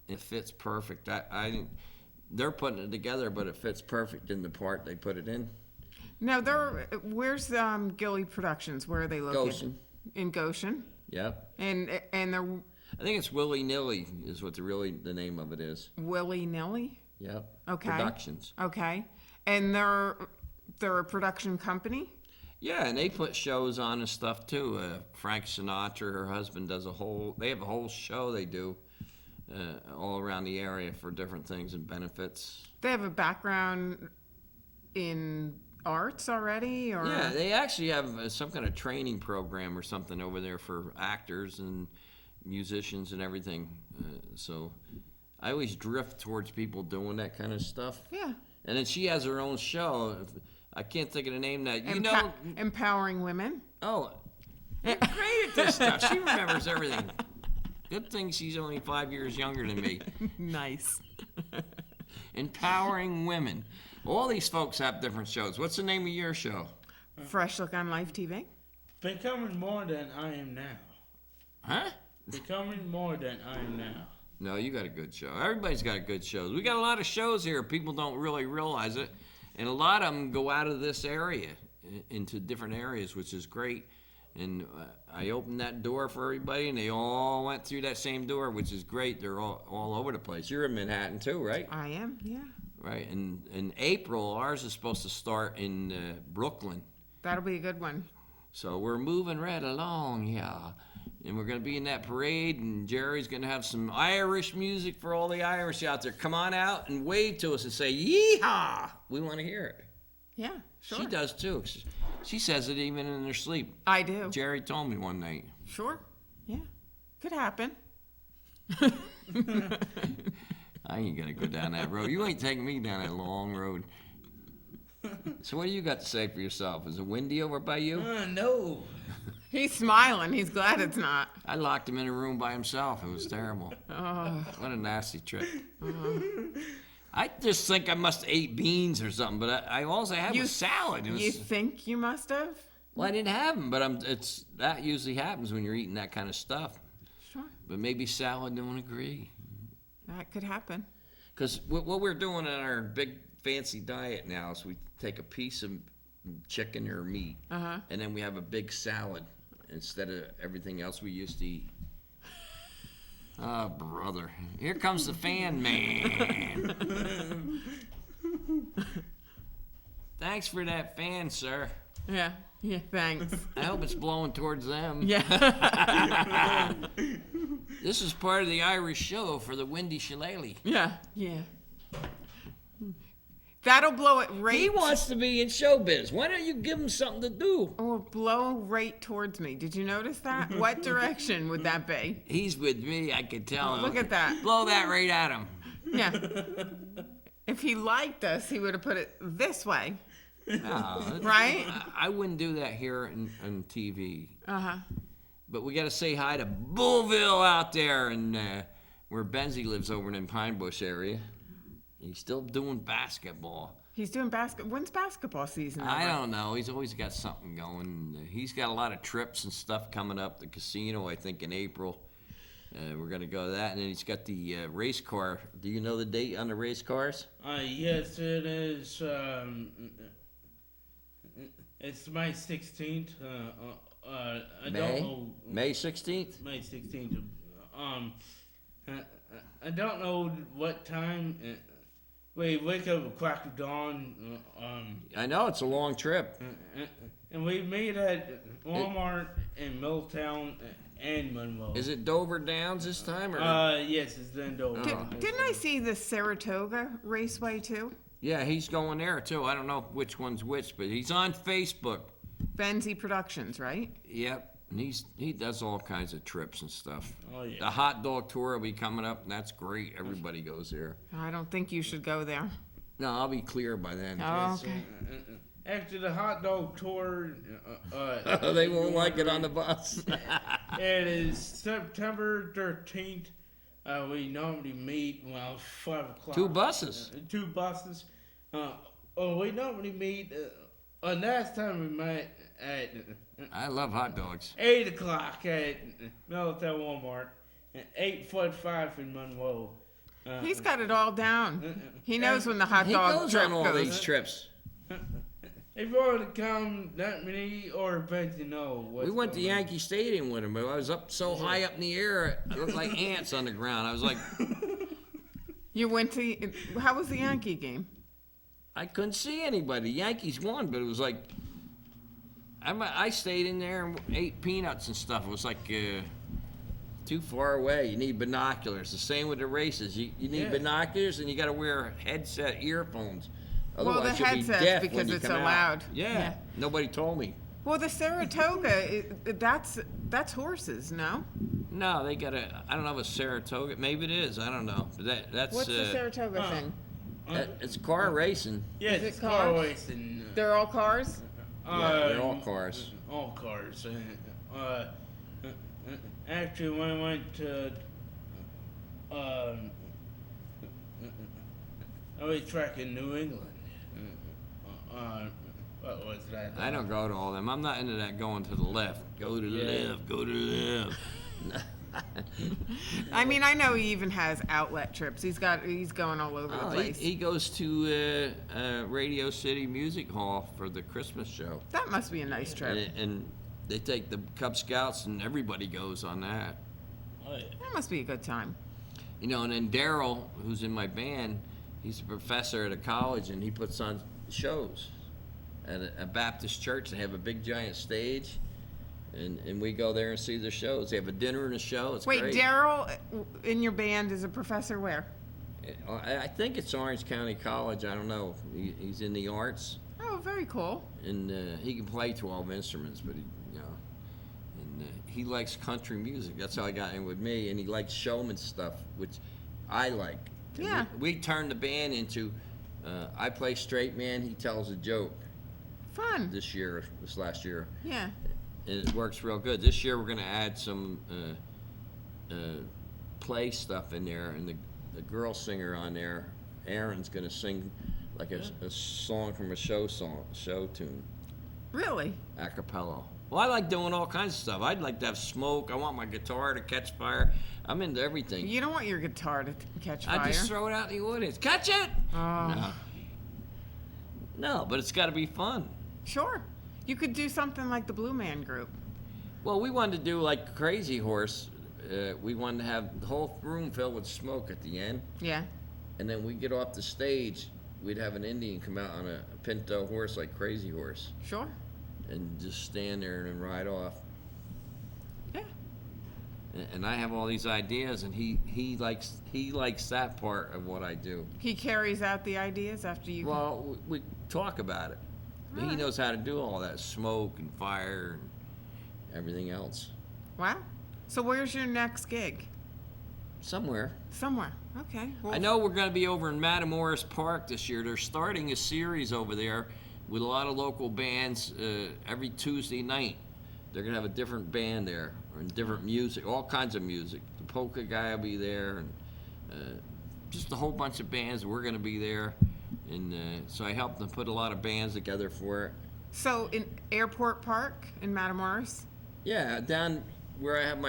Speaker 1: It fits perfect. I didn't. They're putting it together, but it fits perfect in the part they put it in.
Speaker 2: No, where's Gilly Productions? Where are they located?
Speaker 1: Goshen.
Speaker 2: In Goshen.
Speaker 1: Yep.
Speaker 2: And they're
Speaker 1: I think it's Willy Nilly is what the name of it is.
Speaker 2: willy nilly.
Speaker 1: Yep.
Speaker 2: Okay.
Speaker 1: Productions.
Speaker 2: Okay. And they're a production company.
Speaker 1: Yeah, and they put shows on and stuff too. Frank Sinatra, her husband, they have a whole show they do all around the area for different things and benefits.
Speaker 2: They have a background in arts already, or
Speaker 1: Yeah, they actually have some kind of training program or something over there for actors and musicians and everything. So I always drift towards people doing that kind of stuff.
Speaker 2: Yeah.
Speaker 1: And then she has her own show. I can't think of the name that you know.
Speaker 2: Empowering women.
Speaker 1: Oh, you're great at this stuff. She remembers everything. Good thing she's only 5 years younger than me.
Speaker 2: Nice.
Speaker 1: Empowering women. All these folks have different shows. What's the name of your show?
Speaker 2: Fresh Look on Life TV.
Speaker 3: Becoming more than I am now.
Speaker 1: Huh?
Speaker 3: Becoming more than I am now.
Speaker 1: No, you got a good show. Everybody's got good shows. We got a lot of shows here. People don't really realize it. And a lot of them go out of this area into different areas, which is great. And I opened that door for everybody, and they all went through that same door, which is great. They're all over the place. You're in Manhattan too, right?
Speaker 2: I am, yeah.
Speaker 1: Right. And in April, ours is supposed to start in Brooklyn.
Speaker 2: That'll be a good one.
Speaker 1: So we're moving right along, yeah. And we're going to be in that parade, and Jerry's going to have some Irish music for all the Irish out there. Come on out and wave to us and say, yee-haw! We want to hear it.
Speaker 2: Yeah, sure.
Speaker 1: She does, too. She says it even in her sleep.
Speaker 2: I do.
Speaker 1: Jerry told me one night.
Speaker 2: Sure. Yeah. Could happen.
Speaker 1: I ain't going to go down that road. You ain't taking me down that long road. So what do you got to say for yourself? Is it windy over by you?
Speaker 3: No.
Speaker 2: He's smiling. He's glad it's not.
Speaker 1: I locked him in a room by himself. It was terrible.
Speaker 2: Oh.
Speaker 1: What a nasty trip. I just think I must have ate beans or something, but I all I had was salad. It was,
Speaker 2: You think you must have?
Speaker 1: well, I didn't have them, but that usually happens when you're eating that kind of stuff.
Speaker 2: Sure.
Speaker 1: But maybe salad don't agree.
Speaker 2: That could happen.
Speaker 1: Because what we're doing on our big fancy diet now is we take a piece of chicken or meat,
Speaker 2: Uh-huh.
Speaker 1: and then we have a big salad instead of everything else we used to eat. Oh, brother. Here comes the fan man. Thanks for that fan, sir.
Speaker 2: Yeah, thanks.
Speaker 1: I hope it's blowing towards them.
Speaker 2: Yeah.
Speaker 1: This is part of the Irish show for the Windy Shillelagh.
Speaker 2: Yeah. That'll blow it right.
Speaker 1: He wants to be in showbiz. Why don't you give him something to do?
Speaker 2: Or blow right towards me. Did you notice that? What direction would that be?
Speaker 1: He's with me, I could tell him.
Speaker 2: Look at that.
Speaker 1: Blow that right at him.
Speaker 2: Yeah. If he liked us, he would have put it this way.
Speaker 1: No,
Speaker 2: Right?
Speaker 1: I wouldn't do that here on TV.
Speaker 2: Uh-huh.
Speaker 1: But we got to say hi to Bullville out there, and where Benzie lives over in Pine Bush area. He's still doing basketball.
Speaker 2: He's doing When's basketball season over?
Speaker 1: I don't know. He's always got something going. He's got a lot of trips and stuff coming up. The casino, I think, in April. We're going to go to that. And then he's got the race car. Do you know the date on the race cars?
Speaker 3: Yes, it is. It's May 16th. I don't know.
Speaker 1: May 16th?
Speaker 3: May 16th. I don't know what time. We wake up at crack of dawn.
Speaker 1: I know, it's a long trip.
Speaker 3: And we meet at Walmart in Milltown and Monroe.
Speaker 1: Is it Dover Downs this time? Or?
Speaker 3: Yes, it's in Dover.
Speaker 2: Didn't I see the Saratoga Raceway too?
Speaker 1: Yeah, he's going there too. I don't know which one's which, but he's on Facebook.
Speaker 2: Benzie Productions, right?
Speaker 1: Yep. And he does all kinds of trips and stuff.
Speaker 3: Oh, yeah.
Speaker 1: The hot dog tour will be coming up, and that's great. Everybody goes there.
Speaker 2: I don't think you should go there.
Speaker 1: No, I'll be clear by then.
Speaker 2: Oh, okay.
Speaker 3: After the hot dog tour,
Speaker 1: They won't like it on the bus.
Speaker 3: it is September 13th. We normally meet around 5 o'clock.
Speaker 1: 2 buses.
Speaker 3: 2 buses. We normally meet. Last time we met at
Speaker 1: I love hot dogs.
Speaker 3: 8 o'clock at Milltown Walmart, 8:45 in Monroe.
Speaker 2: He's got it all down. He knows when the hot
Speaker 1: He
Speaker 2: dog
Speaker 1: goes
Speaker 2: trip
Speaker 1: on all
Speaker 2: goes.
Speaker 1: these trips.
Speaker 3: If you want to come, let me or Benzie know.
Speaker 1: We went to Yankee Stadium with him, but I was up so high up in the air, I looked like ants on the ground. I was like,
Speaker 2: You went to, how was the Yankee game?
Speaker 1: I couldn't see anybody. Yankees won, but it was like, I stayed in there and ate peanuts and stuff. It was like too far away. You need binoculars. The same with the races. You need binoculars, and you got to wear headset earphones.
Speaker 2: Well, the
Speaker 1: Otherwise, you'll be
Speaker 2: headsets,
Speaker 1: deaf
Speaker 2: because
Speaker 1: when you
Speaker 2: it's
Speaker 1: come
Speaker 2: so
Speaker 1: out.
Speaker 2: loud.
Speaker 1: Yeah. Nobody told me.
Speaker 2: Well, the Saratoga, that's horses, no?
Speaker 1: No, they got I don't know if it's Saratoga. Maybe it is. I don't know. But that's.
Speaker 2: What's the Saratoga thing?
Speaker 1: It's car racing.
Speaker 3: Yes,
Speaker 2: Is it
Speaker 3: it's car
Speaker 2: cars?
Speaker 3: racing.
Speaker 2: They're all cars?
Speaker 1: Yeah, they're all cars.
Speaker 3: All cars. Actually, when I went to I was track in New England. What was that?
Speaker 1: I don't go to all them. I'm not into that going to the left. Go to the left. Go to the left.
Speaker 2: I mean, I know he even has outlet trips. He's going all over the place.
Speaker 1: He goes to Radio City Music Hall for the Christmas show.
Speaker 2: That must be a nice trip.
Speaker 1: And they take the Cub Scouts, and everybody goes on that.
Speaker 3: Oh, yeah.
Speaker 2: That must be a good time.
Speaker 1: You know, and then Daryl, who's in my band, he's a professor at a college, and he puts on shows at a Baptist church. They have a big giant stage, and we go there and see the shows. They have a dinner and a show. It's
Speaker 2: Wait,
Speaker 1: great.
Speaker 2: Daryl in your band is a professor where?
Speaker 1: I think it's Orange County College. I don't know. He's in the arts,
Speaker 2: Oh, very cool.
Speaker 1: and he can play 12 instruments, but he likes country music. That's how I got in with me, and he likes showman stuff, which I like. And
Speaker 2: Yeah.
Speaker 1: We turned the band into, I play straight man, he tells a joke
Speaker 2: Fun.
Speaker 1: this last year.
Speaker 2: Yeah.
Speaker 1: And it works real good. This year we're going to add some play stuff in there, and the girl singer on there, Erin's going to sing like a song from a show tune,
Speaker 2: Really?
Speaker 1: a cappella. Well, I like doing all kinds of stuff. I'd like to have smoke. I want my guitar to catch fire. I'm into everything.
Speaker 2: You don't want your guitar to catch fire.
Speaker 1: I just throw it out in the audience. Catch it!
Speaker 2: Oh.
Speaker 1: No, but it's got to be fun.
Speaker 2: Sure. You could do something like the Blue Man Group.
Speaker 1: Well, we wanted to do like Crazy Horse, we wanted to have the whole room filled with smoke at the end.
Speaker 2: Yeah.
Speaker 1: And then we get off the stage, we'd have an Indian come out on a pinto horse, like Crazy Horse,
Speaker 2: Sure.
Speaker 1: and just stand there and then ride off.
Speaker 2: Yeah.
Speaker 1: And I have all these ideas, and he likes that part of what I do.
Speaker 2: He carries out the ideas after you.
Speaker 1: Well, we talk about it. But he
Speaker 2: Alright.
Speaker 1: knows how to do all that smoke and fire and everything else.
Speaker 2: Wow. So where's your next gig?
Speaker 1: Somewhere.
Speaker 2: Somewhere. Okay. Well,
Speaker 1: I know we're going to be over in Matamoros Park this year. They're starting a series over there with a lot of local bands every Tuesday night. They're going to have a different band there, and different music, all kinds of music. The polka guy will be there, and just a whole bunch of bands. We're going to be there. And so I helped them put a lot of bands together for it.
Speaker 2: So in Airport Park in Matamoros?
Speaker 1: Yeah, down where I have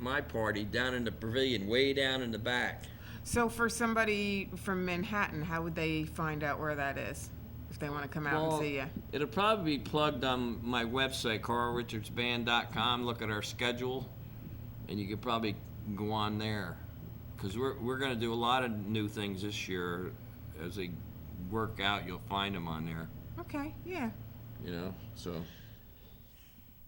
Speaker 1: my party, down in the pavilion, way down in the back.
Speaker 2: So for somebody from Manhattan, how would they find out where that is if they want to come out and see you?
Speaker 1: It'll probably be plugged on my website, carlrichardsband.com. Look at our schedule, and you could probably go on there. Because we're going to do a lot of new things this year. As they work out, you'll find them on there,
Speaker 2: Okay, yeah.
Speaker 1: you know, so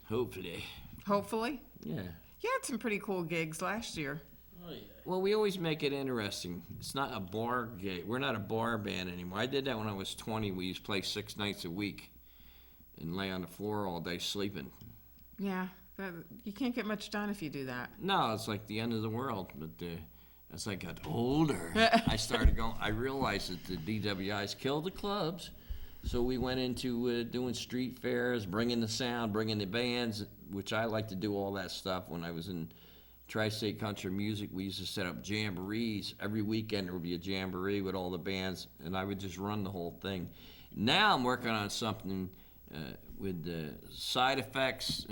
Speaker 1: hopefully.
Speaker 2: Hopefully.
Speaker 1: Yeah.
Speaker 2: You had some pretty cool gigs last year.
Speaker 3: Oh yeah.
Speaker 1: Well, we always make it interesting. It's not a bar gig. We're not a bar band anymore. I did that when I was 20. We used to play 6 nights a week and lay on the floor all day sleeping.
Speaker 2: Yeah. You can't get much done if you do that.
Speaker 1: No, it's like the end of the world. But as I got older, I realized that the DWIs killed the clubs. So we went into doing street fairs, bringing the sound, bringing the bands, which I like to do all that stuff. When I was in Tri-State Country Music, we used to set up jamborees. Every weekend there would be a jamboree with all the bands, and I would just run the whole thing. Now I'm working on something with Side Effects,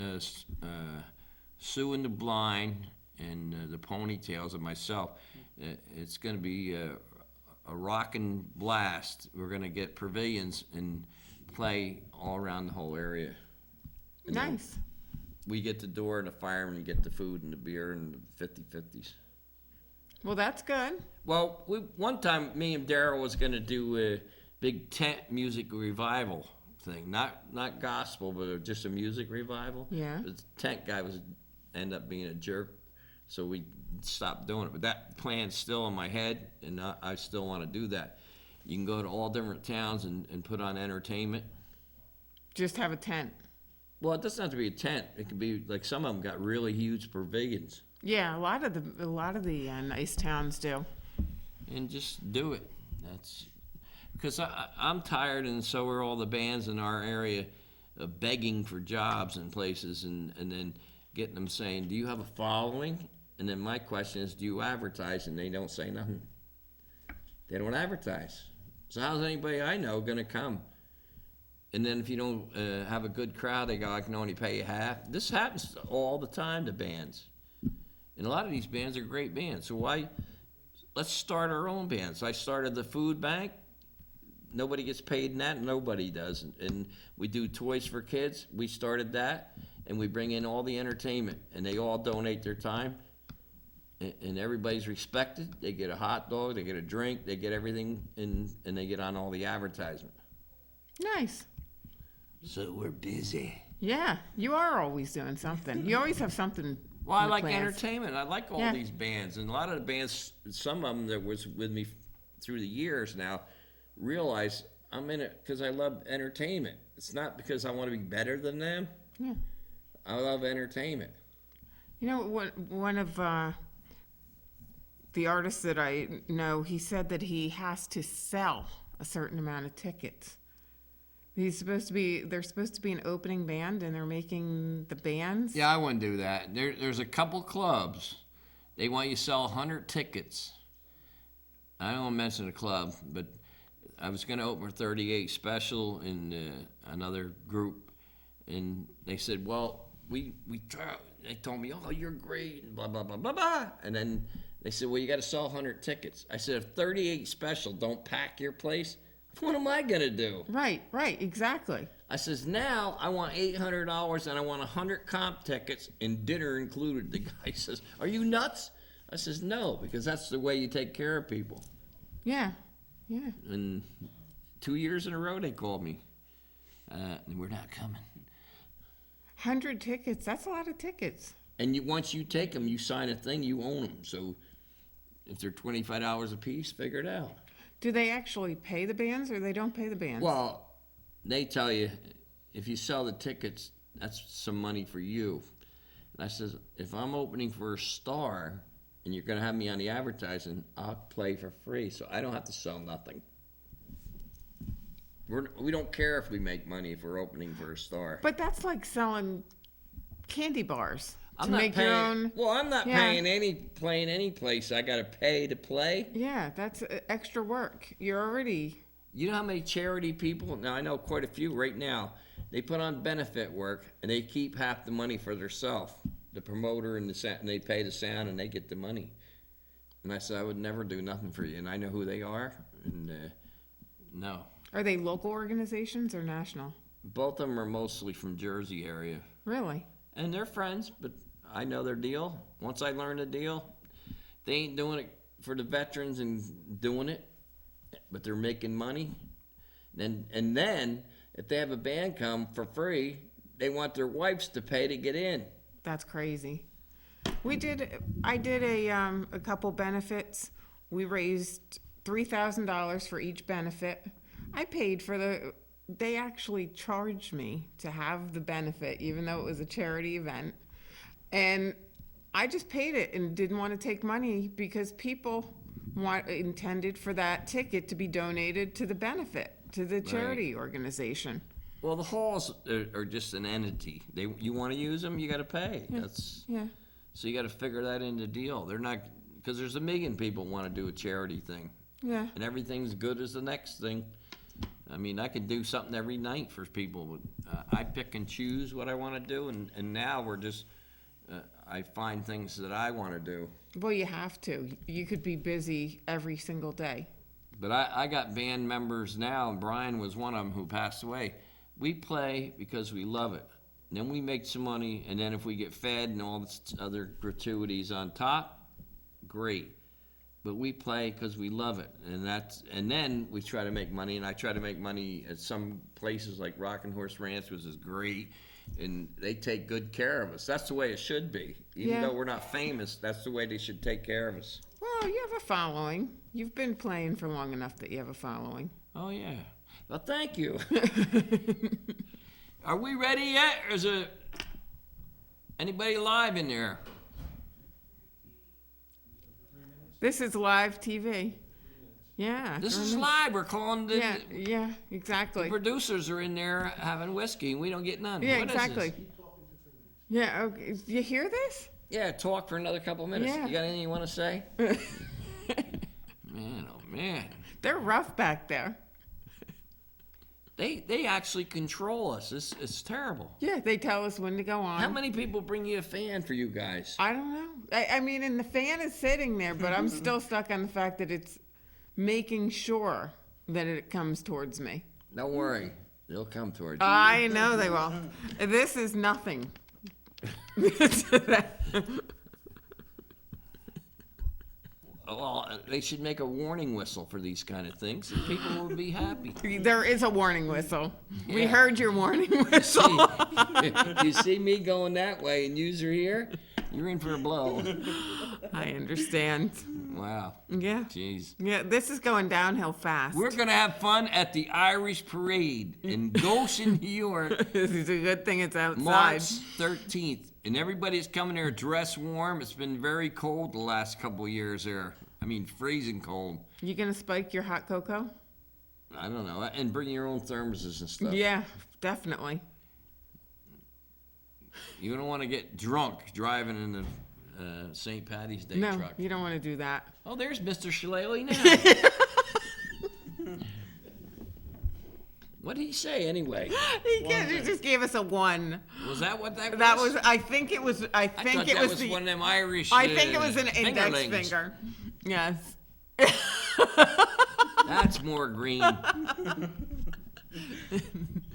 Speaker 1: Sue and the Blind, and the Ponytails and myself. It's going to be a rockin' blast. We're going to get pavilions and play all around the whole area. And then
Speaker 2: Nice.
Speaker 1: we get the door, and the firemen get the food and the beer and the 50-50s.
Speaker 2: Well, that's good.
Speaker 1: Well, one time, me and Daryl was going to do a big tent music revival thing. Not gospel, but just a music revival.
Speaker 2: Yeah.
Speaker 1: The tent guy ended up being a jerk, so we stopped doing it. But that plan's still in my head, and I still want to do that. You can go to all different towns and put on entertainment.
Speaker 2: Just have a tent.
Speaker 1: Well, it doesn't have to be a tent. It could be like some of them got really huge pavilions,
Speaker 2: Yeah, a lot of the nice towns do.
Speaker 1: and just do it. That's because I'm tired, and so are all the bands in our area, of begging for jobs in places, and then getting them saying, "Do you have a following?" And then my question is, "Do you advertise?" And they don't say nothing. They don't advertise. So how's anybody I know gonna come? And then if you don't have a good crowd, they go, "I can only pay you half." This happens all the time to bands. And a lot of these bands are great bands. So let's start our own bands. I started the food bank. Nobody gets paid in that. Nobody does. And we do toys for kids. We started that. And we bring in all the entertainment. And they all donate their time. And everybody's respected. They get a hot dog. They get a drink. They get everything. And they get on all the advertisement.
Speaker 2: Nice.
Speaker 1: So we're busy.
Speaker 2: Yeah, you are always doing something. You always have something.
Speaker 1: Well, I
Speaker 2: in the
Speaker 1: like
Speaker 2: plans.
Speaker 1: entertainment. I like all
Speaker 2: Yeah.
Speaker 1: these bands. And a lot of the bands, some of them that was with me through the years now, realize I'm in it because I love entertainment. It's not because I want to be better than them.
Speaker 2: Yeah.
Speaker 1: I love entertainment.
Speaker 2: You know, one of the artists that I know, he said that he has to sell a certain amount of tickets. They're supposed to be an opening band, and they're making the bands.
Speaker 1: Yeah, I wouldn't do that. There's a couple clubs. They want you to sell 100 tickets. I don't want to mention the club, but I was going to open a 38 special in another group, and they said, "Well, we try." They told me, "Oh, you're great," and blah blah blah blah blah. And then they said, "Well, you got to sell 100 tickets." I said, "If 38 special don't pack your place, what am I gonna do?"
Speaker 2: Right, exactly.
Speaker 1: I says, now I want $800 and I want 100 comp tickets and dinner included. The guy says, are you nuts? I says, no, because that's the way you take care of people.
Speaker 2: Yeah. Yeah.
Speaker 1: And 2 years in a row they called me. And we're not coming.
Speaker 2: 100 tickets. That's a lot of tickets.
Speaker 1: And once you take them, you sign a thing, you own them. So if they're $25 a piece, figure it out.
Speaker 2: Do they actually pay the bands or they don't pay the bands?
Speaker 1: Well, they tell you if you sell the tickets, that's some money for you. And I says, if I'm opening for a star and you're going to have me on the advertising, I'll play for free, so I don't have to sell nothing. We don't care if we make money if we're opening for a star.
Speaker 2: But that's like selling candy bars.
Speaker 1: I'm
Speaker 2: to
Speaker 1: not
Speaker 2: make
Speaker 1: paying.
Speaker 2: your own.
Speaker 1: Well, I'm not
Speaker 2: Yeah.
Speaker 1: playing any place. I got to pay to play.
Speaker 2: Yeah, that's extra work. You're already.
Speaker 1: You know how many charity people? Now I know quite a few right now. They put on benefit work and they keep half the money for themselves. The promoter and the sound, and they pay the sound and they get the money. And I said I would never do nothing for you, and I know who they are. And no,
Speaker 2: Are they local organizations or national?
Speaker 1: both of them are mostly from Jersey area,
Speaker 2: Really?
Speaker 1: and they're friends. But I know their deal. Once I learn the deal, they ain't doing it for the veterans and doing it, but they're making money. And then if they have a band come for free, they want their wives to pay to get in.
Speaker 2: That's crazy. I did a couple benefits. We raised $3,000 for each benefit. I paid for they actually charged me to have the benefit, even though it was a charity event. And I just paid it and didn't want to take money because people intended for that ticket to be donated to the benefit, to the charity organization.
Speaker 1: Well, the halls are just an entity. You want to use them, you got to pay.
Speaker 2: Yeah.
Speaker 1: So you got to figure that in the deal. They're not, because there's a million people want to do a charity thing,
Speaker 2: Yeah.
Speaker 1: and everything's good as the next thing. I mean, I could do something every night for people. But, I pick and choose what I want to do, and now we're just, I find things that I want to do.
Speaker 2: Well, you have to. You could be busy every single day.
Speaker 1: But I got band members now, and Brian was one of them who passed away. We play because we love it. And then we make some money, and then if we get fed and all this other gratuities on top, great. But we play because we love it, and then we try to make money. And I try to make money at some places like Rockin' Horse Ranch, which is great, and they take good care of us. That's the way it should be. Even though we're not famous, that's the way they should take care of us.
Speaker 2: Well, you have a following. You've been playing for long enough that you have a following.
Speaker 1: Oh yeah. Well, thank you. Are we ready yet? Or is it anybody live in there?
Speaker 2: This is live TV. Yeah.
Speaker 1: This is live. We're calling the,
Speaker 2: Yeah, exactly.
Speaker 1: producers are in there having whiskey, and we don't get none.
Speaker 2: Yeah,
Speaker 1: What is
Speaker 2: exactly.
Speaker 1: this?
Speaker 2: Yeah, okay. You hear this?
Speaker 1: Yeah, talk for another couple minutes.
Speaker 2: Yeah.
Speaker 1: You got anything you want to say? Man, oh man.
Speaker 2: They're rough back there.
Speaker 1: They actually control us. It's terrible.
Speaker 2: Yeah, they tell us when to go on.
Speaker 1: How many people bring you a fan for you guys?
Speaker 2: I don't know. I mean, and the fan is sitting there, but I'm still stuck on the fact that it's making sure that it comes towards me.
Speaker 1: Don't worry. They'll come towards you.
Speaker 2: I know they will. This is nothing.
Speaker 1: Well, they should make a warning whistle for these kind of things, and people will be happy.
Speaker 2: There is a warning whistle. We
Speaker 1: Yeah.
Speaker 2: heard your warning whistle.
Speaker 1: You see me going that way and you're here, you're in for a blow.
Speaker 2: I understand.
Speaker 1: Wow.
Speaker 2: Yeah.
Speaker 1: Jeez.
Speaker 2: Yeah, this is going downhill fast.
Speaker 1: We're going to have fun at the Irish Parade in Goshen, New York,
Speaker 2: This is a good thing it's outside.
Speaker 1: March 13th. And everybody's coming there dressed warm. It's been very cold the last couple of years there. I mean, freezing cold.
Speaker 2: You gonna spike your hot cocoa?
Speaker 1: I don't know. And bring your own thermoses and stuff.
Speaker 2: Yeah, definitely.
Speaker 1: You don't want to get drunk driving in the St. Patty's Day
Speaker 2: No,
Speaker 1: truck.
Speaker 2: you don't want to do that.
Speaker 1: Oh, there's Mr. Shillelagh now. What did he say anyway?
Speaker 2: He just gave us a 1.
Speaker 1: Was that what that was?
Speaker 2: That was. I think it was. I
Speaker 1: I
Speaker 2: think
Speaker 1: thought
Speaker 2: it
Speaker 1: that
Speaker 2: was
Speaker 1: was
Speaker 2: the.
Speaker 1: one of them Irish.
Speaker 2: I think it was an index
Speaker 1: fingerlings.
Speaker 2: finger. Yes.
Speaker 1: That's more green. All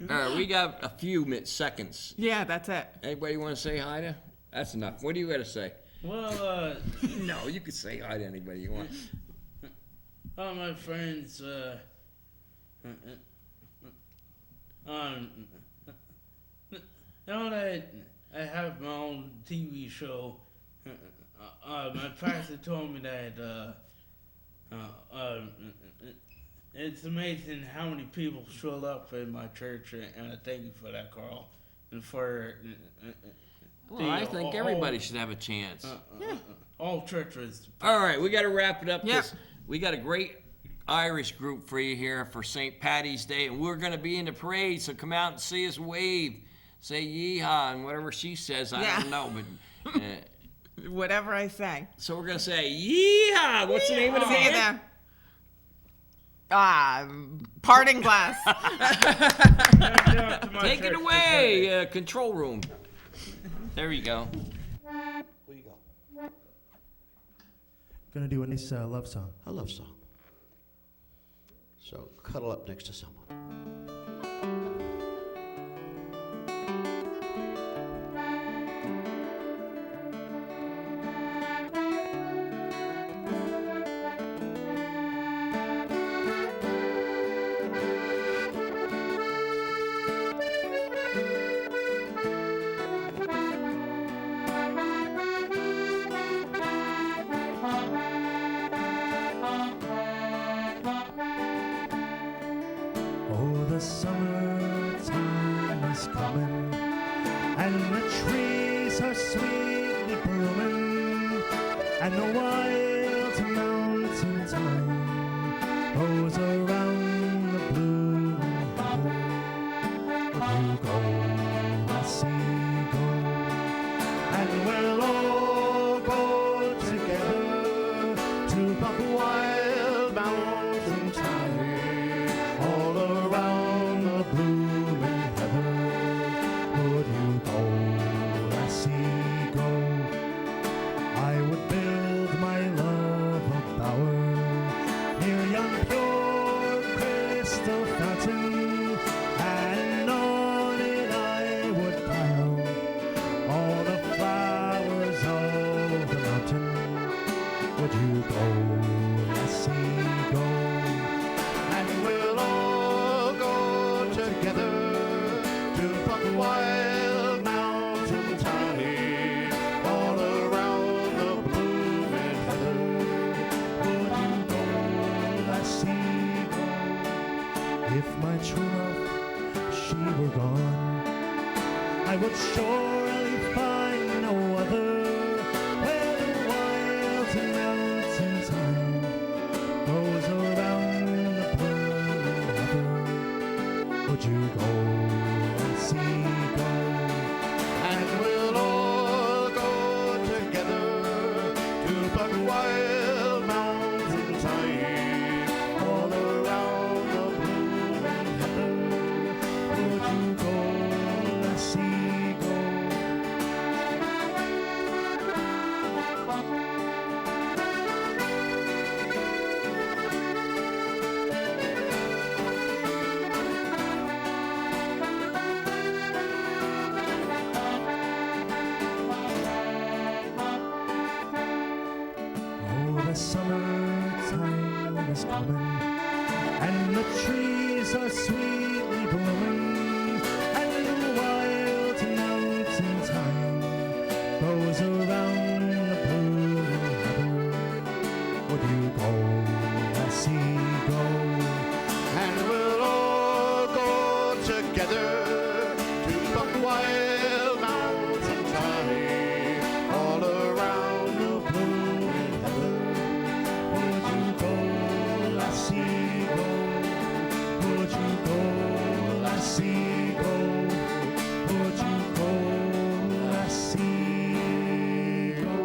Speaker 1: right, we got a few seconds.
Speaker 2: Yeah, that's it.
Speaker 1: Anybody want to say hi to? That's enough. What do you got to say?
Speaker 3: Well,
Speaker 1: No, you can say hi to anybody you want.
Speaker 3: all my friends, now that I have my own TV show, my pastor told me that it's amazing how many people showed up in my church, and I thank you for that, Carl, and for
Speaker 1: Well, I think everybody should have a chance.
Speaker 3: all churches.
Speaker 1: All right, we got to wrap it up.
Speaker 2: Yep.
Speaker 1: 'Cause we got a great Irish group for you here for St. Patty's Day, and we're going to be in the parade, so come out and see us wave. Say yeehaw, and whatever she says, I
Speaker 2: Yeah.
Speaker 1: don't know, but...
Speaker 2: Whatever I say.
Speaker 1: So we're going to say yeehaw. What's the name of the
Speaker 2: See you
Speaker 1: band?
Speaker 2: there. Parting glass.
Speaker 1: Take it away, control room. There you go.
Speaker 4: Where you go?
Speaker 5: Gonna do a nice love song.
Speaker 4: A love song. So cuddle up next to someone.
Speaker 5: Oh, the summertime is coming, and the trees are sweetly blooming, and the wild mountain thyme goes around the blue heather. Would you go, lassie, go? And we'll all go together to Buck Wild Mountain Thyme, all around the blooming heather. Would you go, lassie, go? I would build my love a bower near yon pure crystal fountain, and on it I would pile all the flowers of the mountain. Would you go, lassie, go? And we'll all go together to Buck Wild Mountain Thyme, all around the blooming heather. Would you go, lassie, go? If my true love, she were gone, I would surely find no other, where the wild mountain thyme goes around the blooming heather. Would you go, lassie, go? And we'll all go together to Buck Wild Mountain Thyme, all around the blooming heather. Would you go, lassie, go? Oh, the summertime is coming, and the trees are sweetly blooming, and the wild mountain thyme goes around the blooming heather. Would you go, lassie, go? And we'll all go together to Buck Wild Mountain Thyme, all around the blooming heather. Would you go, lassie, go? Would you go, lassie, go? Would you go, lassie, go?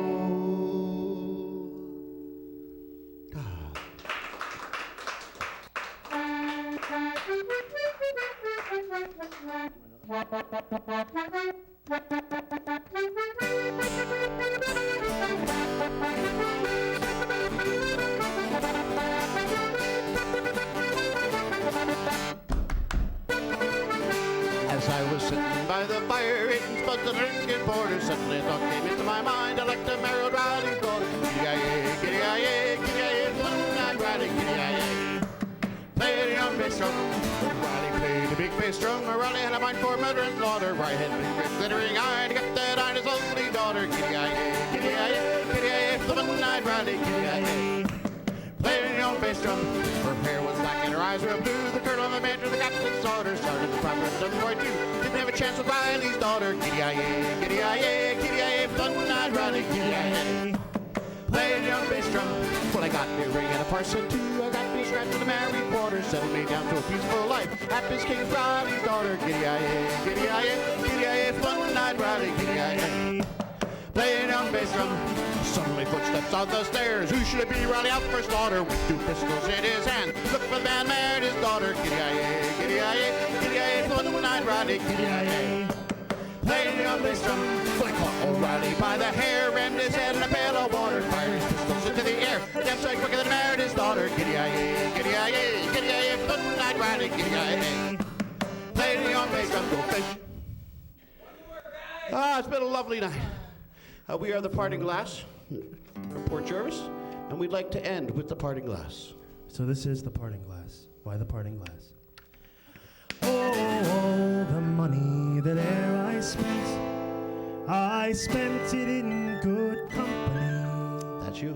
Speaker 4: As I was sitting by the fire, eating spuds and drinking porter, suddenly a thought came into my mind. I'd like to marry old Riley's daughter. Giddy-yi-yi, giddy-yi-yi, giddy-yi-yi, one-eyed Riley, giddy-yi-yi. Played a young bass drum. Riley played a big bass drum. Riley had a mind for murder and slaughter. Riley had a big glittering eye to get that on his only daughter. Giddy-yi-yi, giddy-yi-yi, giddy-yi-yi, the one-eyed Riley, giddy-yi-yi. Played a young bass drum. Her hair was black and her eyes were blue. The colonel of the major, the captain's order, started the proper son boy too. Didn't have a chance with Riley's daughter. Giddy-yi-yi, giddy-yi-yi, giddy-yi-yi, the one-eyed Riley, giddy-yi-yi. Played a young bass drum. Well, I got me a ring and a parson too. I got me a scratch and a married quarter. Settled me down to a peaceful life. Happy as King Riley's daughter. Giddy-yi-yi, giddy-yi-yi, giddy-yi-yi, one-eyed Riley, giddy-yi-yi. Played a young bass drum. Suddenly footsteps on the stairs. Who should it be? Riley out for slaughter with 2 pistols in his hand. Look for the man married his daughter. Giddy-yi-yi, giddy-yi-yi, giddy-yi-yi, one-eyed Riley, giddy-yi-yi. Played a young bass drum. Well, I caught old Riley by the hair, rammed his head in a pail of water, fired his pistols into the air. Damn sight quicker than married his daughter. Giddy-yi-yi, giddy-yi-yi, giddy-yi-yi, one-eyed Riley, giddy-yi-yi. Played a young bass drum. Go fish. It's been a lovely night. We are the Parting Glass from Port Jervis, and we'd like to end with the Parting Glass.
Speaker 5: So this is the parting glass. Why the parting glass? Oh, the money that e'er I spent it in good company.
Speaker 4: That's you.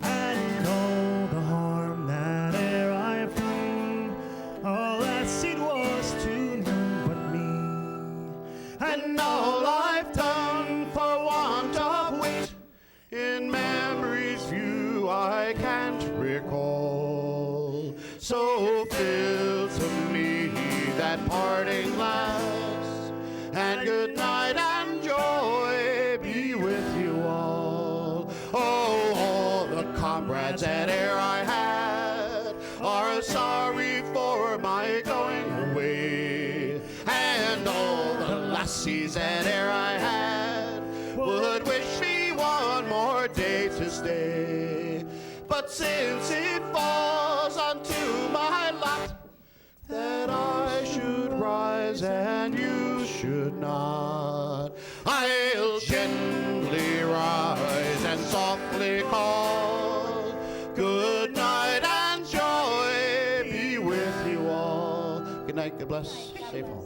Speaker 5: And all the harm that e'er I've done, all that's it was to none but me.
Speaker 4: And all I've done for want of wit, in memory's view I can't recall. So fill to me that parting glass, and good night and joy be with you all. Oh, all the comrades that e'er I had are sorry for my going away, and all the lassies that e'er I had would wish me one more day to stay. But since it falls unto my lot that I should rise and you should not, I'll gently rise and softly call. Good night and joy be with you all. Good night, God bless. Safe home.